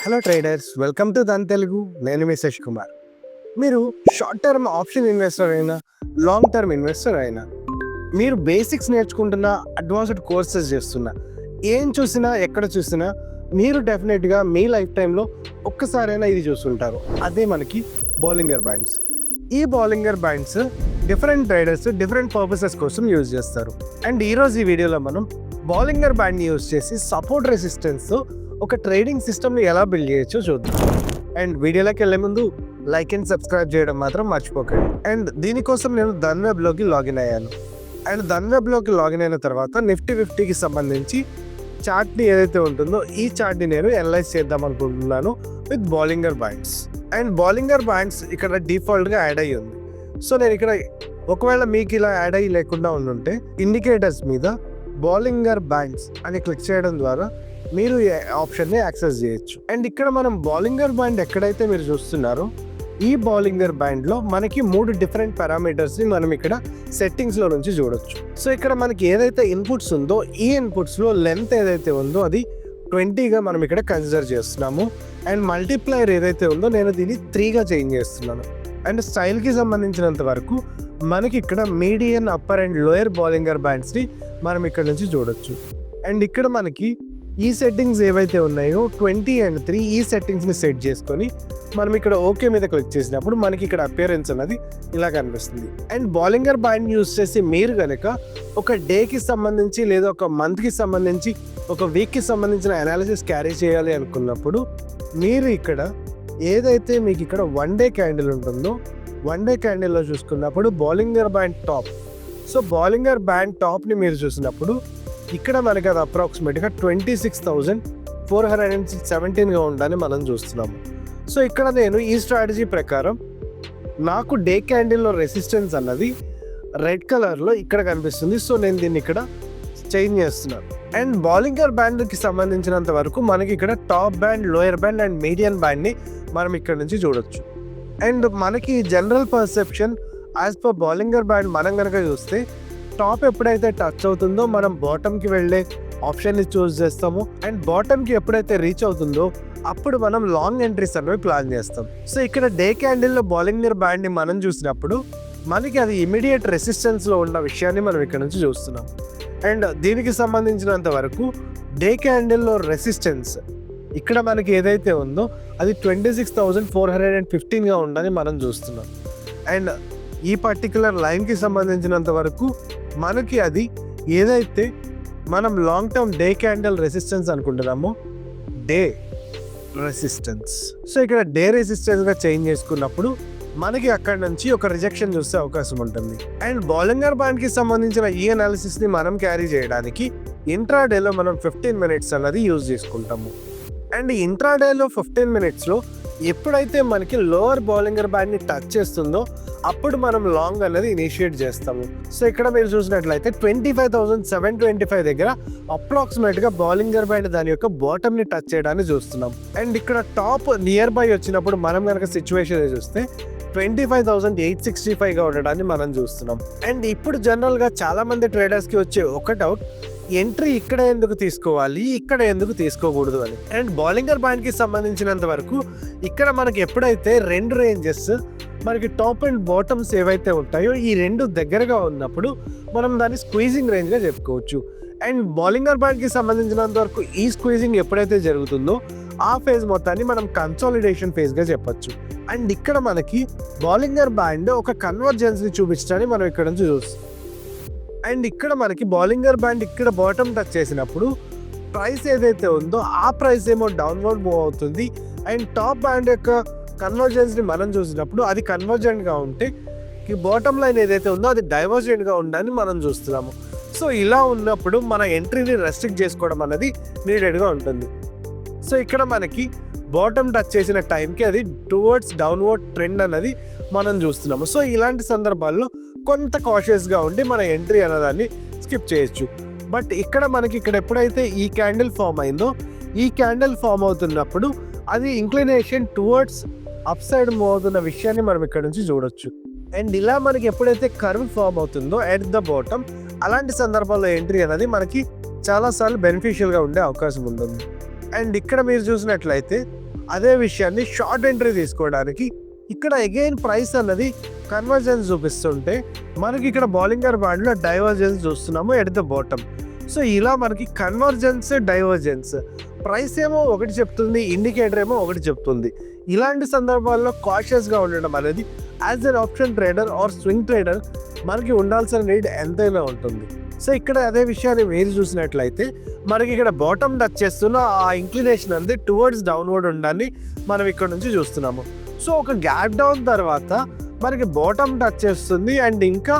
Hello traders, welcome to Dhan Telugu. నేను మీ శశ్ కుమార్. మీరు short term option investor అయినా, లాంగ్ టర్మ్ ఇన్వెస్టర్ అయినా, మీరు బేసిక్స్ నేర్చుకుంటున్నా, అడ్వాన్స్డ్ కోర్సెస్ చేస్తున్నా, ఏం చూసినా ఎక్కడ చూసినా మీరు డెఫినెట్గా మీ లైఫ్ టైంలో ఒక్కసారైనా ఇది చూస్తుంటారు. అదే మనకి బాలింగర్ బ్యాండ్స్. ఈ Bollinger bands different traders different purposes కోసం యూజ్ చేస్తారు. అండ్ ఈరోజు ఈ వీడియోలో మనం బాలింగర్ బ్యాండ్ని యూజ్ చేసి సపోర్ట్ రెసిస్టెన్స్ ఒక ట్రేడింగ్ సిస్టమ్ని ఎలా బిల్డ్ చేయొచ్చో చూద్దాం. అండ్ వీడియోలోకి వెళ్ళే ముందు లైక్ అండ్ సబ్స్క్రైబ్ చేయడం మాత్రం మర్చిపోకండి. అండ్ దీనికోసం నేను ధన్ వెబ్లోకి లాగిన్ అయ్యాను. అండ్ ధన్ వెబ్లోకి లాగిన్ అయిన తర్వాత నిఫ్టీ 50కి సంబంధించి చార్ట్ని ఏదైతే ఉంటుందో ఈ చార్ట్ని నేను అనలైజ్ చేద్దాం అనుకుంటున్నాను విత్ బాలింగర్ బ్యాండ్స్. అండ్ బాలింగర్ బ్యాండ్స్ ఇక్కడ డిఫాల్ట్గా యాడ్ అయ్యి ఉంది. సో నేను ఇక్కడ ఒకవేళ మీకు ఇలా యాడ్ అయ్యి లేకుండా ఉండుంటే ఇండికేటర్స్ మీద బాలింగర్ బ్యాండ్స్ అని క్లిక్ చేయడం ద్వారా మీరు ఈ ఆప్షన్ని యాక్సెస్ చేయొచ్చు. అండ్ ఇక్కడ మనం బాలింగర్ బ్యాండ్ ఎక్కడైతే మీరు చూస్తున్నారో ఈ బాలింగర్ బ్యాండ్లో మనకి 3 డిఫరెంట్ పారామీటర్స్ని మనం ఇక్కడ సెట్టింగ్స్లో నుంచి చూడొచ్చు. సో ఇక్కడ మనకి ఏదైతే ఇన్పుట్స్ ఉందో ఈ ఇన్పుట్స్లో లెంత్ ఏదైతే ఉందో అది 20గా మనం ఇక్కడ కన్సిడర్ చేస్తున్నాము. అండ్ మల్టిప్లైర్ ఏదైతే ఉందో నేను దీన్ని 3గా చేంజ్ చేస్తున్నాను. అండ్ స్టైల్కి సంబంధించినంత వరకు మనకి ఇక్కడ మీడియన్, అప్పర్ అండ్ లోయర్ బాలింగర్ బ్యాండ్స్ని మనం ఇక్కడ నుంచి చూడొచ్చు. అండ్ ఇక్కడ మనకి ఈ సెట్టింగ్స్ ఏవైతే ఉన్నాయో 20 and 3 ఈ సెట్టింగ్స్ని సెట్ చేసుకొని మనం ఇక్కడ ఓకే మీద క్లిక్ చేసినప్పుడు మనకి ఇక్కడ అపియరెన్స్ అనేది ఇలా కనిపిస్తుంది. అండ్ బాలింగర్ బ్యాండ్ యూస్ చేసి మీరు కనుక ఒక డేకి సంబంధించి లేదా ఒక మంత్కి సంబంధించి ఒక వీక్కి సంబంధించిన అనాలిసిస్ క్యారీ చేయాలి అనుకున్నప్పుడు మీరు ఇక్కడ ఏదైతే మీకు ఇక్కడ 1 డే క్యాండిల్ ఉంటుందో 1 డే క్యాండిల్లో చూసుకున్నప్పుడు బాలింగర్ బ్యాండ్ టాప్. సో బాలింగర్ బ్యాండ్ టాప్ని మీరు చూసినప్పుడు ఇక్కడ మనకి అది అప్రాక్సిమేట్గా 26,417గా ఉందని మనం చూస్తున్నాము. సో ఇక్కడ నేను ఈ స్ట్రాటజీ ప్రకారం నాకు డే క్యాండిల్లో రెసిస్టెన్స్ అన్నది రెడ్ కలర్లో ఇక్కడ కనిపిస్తుంది. సో నేను దీన్ని ఇక్కడ చేంజ్ చేస్తున్నాను. అండ్ బాలింగర్ బ్యాండ్కి సంబంధించినంత వరకు మనకి ఇక్కడ top band, lower band and median బ్యాండ్ని మనం ఇక్కడ నుంచి చూడొచ్చు. అండ్ మనకి general perception as per Bollinger band మనం కనుక చూస్తే టాప్ ఎప్పుడైతే టచ్ అవుతుందో మనం బాటమ్కి వెళ్ళే ఆప్షన్ని చూస్ చేస్తాము. అండ్ బాటమ్కి ఎప్పుడైతే రీచ్ అవుతుందో అప్పుడు మనం లాంగ్ ఎంట్రీస్ అనేవి ప్లాన్ చేస్తాం. సో ఇక్కడ డే క్యాండిల్లో బాలింగర్ బ్యాండ్ని మనం చూసినప్పుడు మనకి అది ఇమీడియట్ రెసిస్టెన్స్లో ఉన్న విషయాన్ని మనం ఇక్కడ నుంచి చూస్తున్నాం. అండ్ దీనికి సంబంధించినంత వరకు డే క్యాండిల్లో రెసిస్టెన్స్ ఇక్కడ మనకి ఏదైతే ఉందో అది 26,415గా ఉందని మనం చూస్తున్నాం. అండ్ ఈ పర్టికులర్ లైన్కి సంబంధించినంత వరకు మనకి అది ఏదైతే మనం long term day candle resistance అనుకుంటున్నామో డే రెసిస్టెన్స్. సో ఇక్కడ డే రెసిస్టెన్స్గా చేంజ్ చేసుకున్నప్పుడు మనకి అక్కడ నుంచి ఒక రిజెక్షన్ చూసే అవకాశం ఉంటుంది. అండ్ బాలింగర్ బ్యాండ్కి సంబంధించిన ఈ అనాలిసిస్ని మనం క్యారీ చేయడానికి ఇంట్రాడేలో మనం 15 minutes అన్నది యూజ్ చేసుకుంటాము. అండ్ ఇంట్రాడేలో 15 minutesలో ఎప్పుడైతే మనకి లోవర్ బాలింగర్ బ్యాండ్ని టచ్ చేస్తుందో అప్పుడు మనం లాంగ్ అనేది ఇనిషియేట్ చేస్తాము. సో ఇక్కడ మీరు చూసినట్లయితే 25,725 దగ్గర అప్రాక్సిమేట్గా బాలింగర్ బ్యాండ్ దాని యొక్క బాటమ్ని టచ్ చేయడాన్ని చూస్తున్నాం. అండ్ ఇక్కడ టాప్ నియర్ బై వచ్చినప్పుడు మనం కనుక సిచ్యువేషన్ చూస్తే 25,865గా ఉండడాన్ని మనం చూస్తున్నాం. అండ్ ఇప్పుడు జనరల్గా చాలామంది ట్రేడర్స్కి వచ్చే ఒక డౌట్, ఎంట్రీ ఇక్కడ ఎందుకు తీసుకోవాలి, ఇక్కడ ఎందుకు తీసుకోకూడదు అని. అండ్ బాలింగర్ బ్యాండ్కి సంబంధించినంత వరకు ఇక్కడ మనకి ఎప్పుడైతే 2 రేంజెస్ మనకి టాప్ అండ్ బాటమ్స్ ఏవైతే ఉంటాయో ఈ 2 దగ్గరగా ఉన్నప్పుడు మనం దాన్ని స్క్వీజింగ్ రేంజ్గా చెప్పుకోవచ్చు. అండ్ బాలింగర్ బ్యాండ్కి సంబంధించినంత వరకు ఈ స్క్వీజింగ్ ఎప్పుడైతే జరుగుతుందో ఆ ఫేజ్ మొత్తాన్ని మనం కన్సాలిడేషన్ ఫేజ్గా చెప్పొచ్చు. అండ్ ఇక్కడ మనకి బాలింగర్ బ్యాండ్ ఒక కన్వర్జెన్స్ని చూపించడానికి మనం ఇక్కడ నుంచి చూస్తాం. అండ్ ఇక్కడ మనకి బాలింగర్ బ్యాండ్ ఇక్కడ బాటమ్ టచ్ చేసినప్పుడు ప్రైస్ ఏదైతే ఉందో ఆ ప్రైస్ ఏమో డౌన్వర్డ్ మూవ్ అవుతుంది. అండ్ టాప్ బ్యాండ్ యొక్క కన్వర్జెన్స్ని మనం చూసినప్పుడు అది కన్వర్జెంట్గా ఉంటే ఈ బాటమ్ లైన్ ఏదైతే ఉందో అది డైవర్జెంట్గా ఉందని మనం చూస్తున్నాము. సో ఇలా ఉన్నప్పుడు మన ఎంట్రీని రెస్ట్రిక్ట్ చేసుకోవడం అనేది నీడెడ్గా ఉంటుంది. సో ఇక్కడ మనకి బాటమ్ టచ్ చేసిన టైంకి అది టువర్డ్స్ డౌన్వర్డ్ ట్రెండ్ అనేది మనం చూస్తున్నాము. సో ఇలాంటి సందర్భాల్లో కొంత కాషియస్గా ఉండి మన ఎంట్రీ అనేదాన్ని స్కిప్ చేయొచ్చు. బట్ ఇక్కడ మనకి ఇక్కడ ఎప్పుడైతే ఈ క్యాండిల్ ఫామ్ అయిందో ఈ క్యాండిల్ ఫామ్ అవుతున్నప్పుడు అది inclination towards up side move అవుతున్న విషయాన్ని మనం ఇక్కడ నుంచి చూడొచ్చు. అండ్ ఇలా మనకి ఎప్పుడైతే కర్వ్ ఫామ్ అవుతుందో ఎట్ ద బాటమ్ అలాంటి సందర్భాల్లో ఎంట్రీ అనేది మనకి చాలాసార్లు బెనిఫిషియల్గా ఉండే అవకాశం ఉంటుంది. అండ్ ఇక్కడ మీరు చూసినట్లయితే అదే విషయాన్ని షార్ట్ ఎంట్రీ తీసుకోవడానికి ఇక్కడ అగైన్ ప్రైస్ అన్నది కన్వర్జెన్స్ చూపిస్తుంటే మనకి ఇక్కడ బౌలింగర్ బ్యాండ్లో డైవర్జెన్స్ చూస్తున్నాము ఎట్ ద బాటమ్. సో ఇలా మనకి కన్వర్జెన్స్ డైవర్జెన్స్ ప్రైస్ ఏమో ఒకటి చెప్తుంది, ఇండికేటర్ ఏమో ఒకటి చెప్తుంది. ఇలాంటి సందర్భాల్లో కాషియస్గా ఉండడం అనేది as an option trader are swing trader మనకి ఉండాల్సిన నీడ్ ఎంతైనా ఉంటుంది. సో ఇక్కడ అదే విషయాన్ని మీరు చూసినట్లయితే మనకి ఇక్కడ బాటమ్ టచ్ చేస్తున్న ఆ ఇంక్లినేషన్ అనేది టువర్డ్స్ డౌన్వర్డ్ ఉండాలని మనం ఇక్కడ నుంచి చూస్తున్నాము. సో ఒక గ్యాప్ డౌన్ తర్వాత మనకి బాటమ్ టచ్ చేస్తుంది అండ్ ఇంకా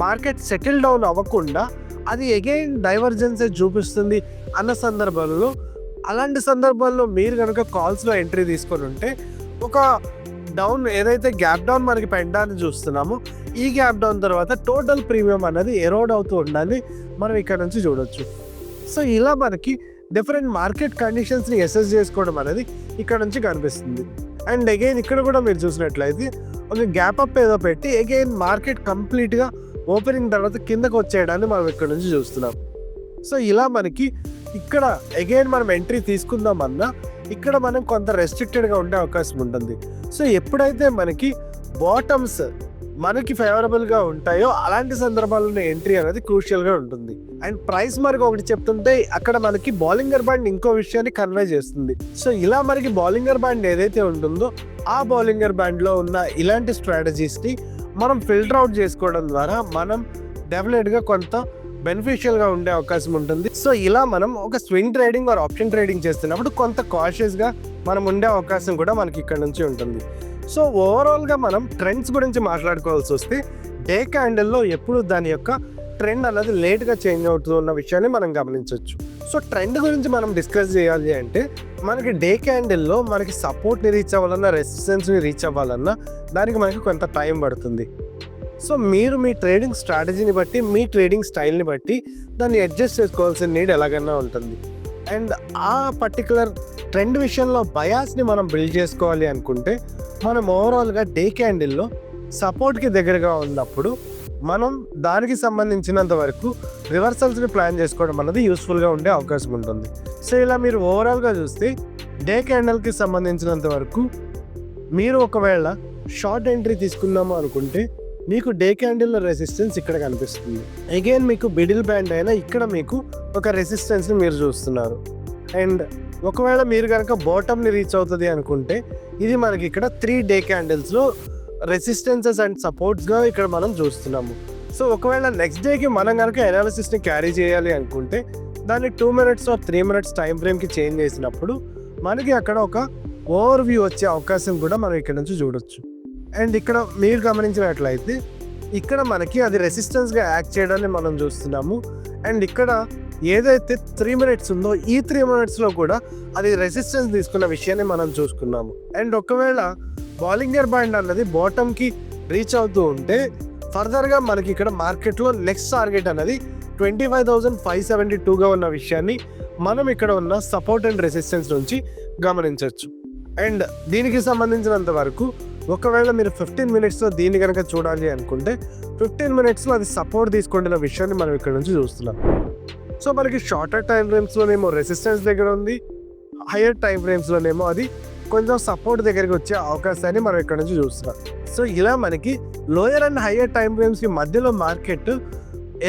మార్కెట్ సెటిల్ డౌన్ అవ్వకుండా అది అగైన్ డైవర్జెన్స్ చూపిస్తుంది అన్న సందర్భంలో, అలాంటి సందర్భాల్లో మీరు కనుక కాల్స్లో ఎంట్రీ తీసుకొని ఉంటే ఒక డౌన్ ఏదైతే గ్యాప్ డౌన్ మనకి పెట్టడాన్ని చూస్తున్నామో ఈ గ్యాప్ డౌన్ తర్వాత టోటల్ ప్రీమియం అనేది ఎరోడ్ అవుతూ ఉండాలి మనం ఇక్కడ నుంచి చూడొచ్చు. సో ఇలా మనకి డిఫరెంట్ మార్కెట్ కండిషన్స్ని అసెస్ చేసుకోవడం అనేది ఇక్కడ నుంచి కనిపిస్తుంది. అండ్ అగైన్ ఇక్కడ కూడా మీరు చూసినట్లయితే ఒక గ్యాప్ అప్ ఏదో పెట్టి అగైన్ మార్కెట్ కంప్లీట్గా ఓపెనింగ్ తర్వాత కిందకు వచ్చేయడాన్ని మనం ఇక్కడ నుంచి చూస్తున్నాం. సో ఇలా మనకి ఇక్కడ అగైన్ మనం ఎంట్రీ తీసుకుందామన్నా ఇక్కడ మనం కొంత రెస్ట్రిక్టెడ్గా ఉండే అవకాశం ఉంటుంది. సో ఎప్పుడైతే మనకి బాటమ్స్ మనకి ఫేవరబుల్గా ఉంటాయో అలాంటి సందర్భాల్లో ఎంట్రీ అనేది క్రూషియల్గా ఉంటుంది. అండ్ ప్రైస్ మనకి ఒకటి చెప్తుంటే అక్కడ మనకి బౌలింగర్ బ్యాండ్ ఇంకో విషయాన్ని కన్వే చేస్తుంది. సో ఇలా మనకి బౌలింగర్ బ్యాండ్ ఏదైతే ఉంటుందో ఆ బౌలింగర్ బ్యాండ్లో ఉన్న ఇలాంటి స్ట్రాటజీస్ని మనం ఫిల్టర్ అవుట్ చేసుకోవడం ద్వారా మనం డెఫినెట్గా కొంత బెనిఫిషియల్గా ఉండే అవకాశం ఉంటుంది. సో ఇలా మనం ఒక swing trading are option trading చేస్తున్నప్పుడు కొంత కాషియస్గా మనం ఉండే అవకాశం కూడా మనకి ఇక్కడ నుంచి ఉంటుంది. సో ఓవరాల్గా మనం ట్రెండ్స్ గురించి మాట్లాడుకోవాల్సి వస్తే డే క్యాండిల్లో ఎప్పుడు దాని యొక్క ట్రెండ్ అనేది లేట్గా చేంజ్ అవుతున్న విషయాన్ని మనం గమనించవచ్చు. సో ట్రెండ్ గురించి మనం డిస్కస్ చేయాలి అంటే మనకి డే క్యాండిల్లో మనకి సపోర్ట్ని రీచ్ అవ్వాలన్నా రెసిస్టెన్స్ని రీచ్ అవ్వాలన్నా దానికి మనకి కొంత టైం పడుతుంది. సో మీరు మీ ట్రేడింగ్ స్ట్రాటజీని బట్టి మీ ట్రేడింగ్ స్టైల్ని బట్టి దాన్ని అడ్జస్ట్ చేసుకోవాల్సిన నీడ్ ఎలాగైనా ఉంటుంది. అండ్ ఆ పర్టికులర్ ట్రెండ్ విషయంలో బయాస్ని మనం బిల్డ్ చేసుకోవాలి అనుకుంటే మనం ఓవరాల్గా డే క్యాండిల్లో సపోర్ట్కి దగ్గరగా ఉన్నప్పుడు మనం దానికి సంబంధించినంత వరకు రివర్సల్స్ని ప్లాన్ చేసుకోవడం అనేది యూస్ఫుల్గా ఉండే అవకాశం ఉంటుంది. సో ఇలా మీరు ఓవరాల్గా చూస్తే డే క్యాండిల్కి సంబంధించినంత వరకు మీరు ఒకవేళ షార్ట్ ఎంట్రీ తీసుకుందాము అనుకుంటే మీకు డే క్యాండిల్లో రెసిస్టెన్స్ ఇక్కడ కనిపిస్తుంది. అగైన్ మీకు మిడిల్ బ్యాండ్ అయినా ఇక్కడ మీకు ఒక రెసిస్టెన్స్ని మీరు చూస్తున్నారు. అండ్ ఒకవేళ మీరు కనుక బాటమ్ని రీచ్ అవుతుంది అనుకుంటే ఇది మనకి ఇక్కడ 3 డే క్యాండిల్స్లో రెసిస్టెన్సెస్ అండ్ సపోర్ట్స్గా ఇక్కడ మనం చూస్తున్నాము. సో ఒకవేళ నెక్స్ట్ డేకి మనం కనుక అనాలిసిస్ని క్యారీ చేయాలి అనుకుంటే దాన్ని 2 minutes ఆర్ 3 minutes టైం ఫ్రేమ్కి చేంజ్ చేసినప్పుడు మనకి అక్కడ ఒక ఓవర్ వ్యూ వచ్చే అవకాశం కూడా మనం ఇక్కడ నుంచి చూడొచ్చు. అండ్ ఇక్కడ మీరు గమనించినట్లయితే ఇక్కడ మనకి అది రెసిస్టెన్స్గా యాక్ట్ చేయడాన్ని మనం చూస్తున్నాము. అండ్ ఇక్కడ ఏదైతే 3 minutes ఉందో ఈ 3 minutesలో కూడా అది రెసిస్టెన్స్ తీసుకున్న విషయాన్ని మనం చూసుకున్నాము. అండ్ ఒకవేళ బౌలింగర్ బ్యాండ్ అన్నది బాటమ్కి రీచ్ అవుతూ ఉంటే ఫర్దర్గా మనకి ఇక్కడ మార్కెట్లో నెక్స్ట్ టార్గెట్ అనేది 25,572గా ఉన్న విషయాన్ని మనం ఇక్కడ ఉన్న సపోర్ట్ అండ్ రెసిస్టెన్స్ నుంచి గమనించవచ్చు. అండ్ దీనికి సంబంధించినంత వరకు ఒకవేళ మీరు 15 minutesలో దీన్ని కనుక చూడాలి అనుకుంటే 15 minutesలో అది సపోర్ట్ తీసుకుంటున్న విషయాన్ని మనం ఇక్కడ నుంచి చూస్తున్నాం. సో మనకి షార్టర్ టైం ఫ్రేమ్స్లోనేమో రెసిస్టెన్స్ దగ్గర ఉంది, హయ్యర్ టైం ఫ్రేమ్స్లోనేమో అది కొంచెం సపోర్ట్ దగ్గరికి వచ్చే అవకాశాన్ని మనం ఇక్కడ నుంచి చూస్తున్నాం. సో ఇలా మనకి లోయర్ అండ్ హయ్యర్ టైం ఫ్రేమ్స్కి మధ్యలో మార్కెట్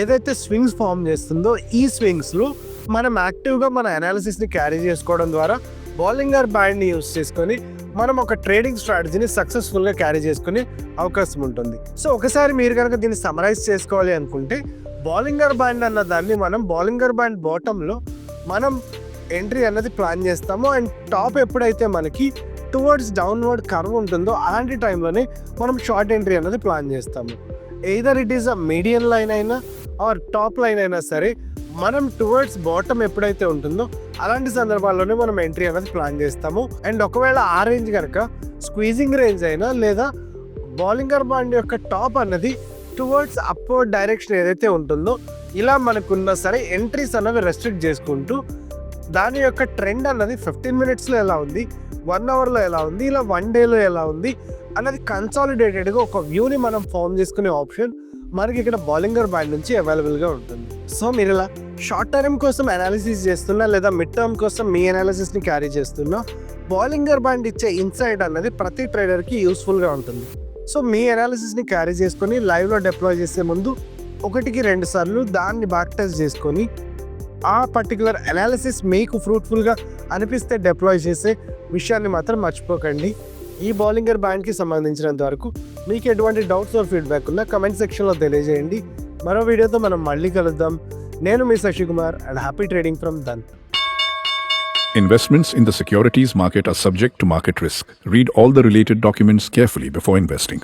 ఏదైతే స్వింగ్స్ ఫామ్ చేస్తుందో ఈ స్వింగ్స్లో మనం యాక్టివ్గా మన అనాలిసిస్ని క్యారీ చేసుకోవడం ద్వారా బౌలింగర్ బ్యాండ్ని యూజ్ చేసుకొని మనం ఒక ట్రేడింగ్ స్ట్రాటజీని సక్సెస్ఫుల్గా క్యారీ చేసుకునే అవకాశం ఉంటుంది. సో ఒకసారి మీరు కనుక దీన్ని సమరైజ్ చేసుకోవాలి అనుకుంటే బౌలింగర్ బ్యాండ్ అన్న దాన్ని మనం బౌలింగర్ బ్యాండ్ బాటంలో మనం ఎంట్రీ అన్నది ప్లాన్ చేస్తాము. అండ్ టాప్ ఎప్పుడైతే మనకి టువర్డ్స్ డౌన్వర్డ్ కర్వ్ ఉంటుందో అలాంటి టైంలోనే మనం షార్ట్ ఎంట్రీ అన్నది ప్లాన్ చేస్తాము. Either it is a medium line అయినా ఆర్ టాప్ లైన్ అయినా సరే మనం టువర్డ్స్ బాటమ్ ఎప్పుడైతే ఉంటుందో అలాంటి సందర్భాల్లోనే మనం ఎంట్రీ అనేది ప్లాన్ చేస్తాము. అండ్ ఒకవేళ ఆ రేంజ్ కనుక స్క్వీజింగ్ రేంజ్ అయినా లేదా బౌలింగర్ బ్యాండ్ యొక్క టాప్ అన్నది టువర్డ్స్ అప్వర్డ్ డైరెక్షన్ ఏదైతే ఉంటుందో ఇలా మనకున్నా సరే ఎంట్రీస్ అన్నవి రెస్ట్రిక్ట్ చేసుకుంటూ దాని యొక్క ట్రెండ్ అన్నది 15 minutesలో ఎలా ఉంది, 1 hourలో ఎలా ఉంది, ఇలా 1 dayలో ఎలా ఉంది అన్నది కన్సాలిడేటెడ్గా ఒక వ్యూని మనం ఫామ్ చేసుకునే ఆప్షన్ మనకి ఇక్కడ బౌలింగర్ బ్యాండ్ నుంచి అవైలబుల్గా ఉంటుంది. సో మీరు ఇలా షార్ట్ టర్మ్ కోసం అనాలిసిస్ చేస్తున్నా లేదా మిడ్ టర్మ్ కోసం మీ అనాలిసిస్ని క్యారీ చేస్తున్నా బాలింగర్ బ్యాండ్ ఇచ్చే ఇన్సైట్ అన్నది ప్రతి ట్రేడర్కి యూస్ఫుల్గా ఉంటుంది. సో మీ అనాలిసిస్ని క్యారీ చేసుకొని లైవ్లో డిప్లాయ్ చేసే ముందు 1-2 సార్లు దాన్ని బ్యాక్ టెస్ట్ చేసుకొని ఆ పర్టికులర్ అనాలిసిస్ మీకు ఫ్రూట్ఫుల్గా అనిపిస్తే డిప్లాయ్ చేసే విషయాన్ని మాత్రం మర్చిపోకండి. ఈ బాలింగర్ బ్యాండ్కి సంబంధించినంత వరకు మీకు ఎటువంటి డౌట్స్ ఆర్ ఫీడ్బ్యాక్ ఉన్నా కమెంట్ సెక్షన్లో తెలియజేయండి. మరో వీడియోతో మనం మళ్ళీ కలుద్దాం. నేను మీ Shashikumar and happy trading from Dhan. Investments in the securities market are subject to market risk. Read all the related documents carefully before investing.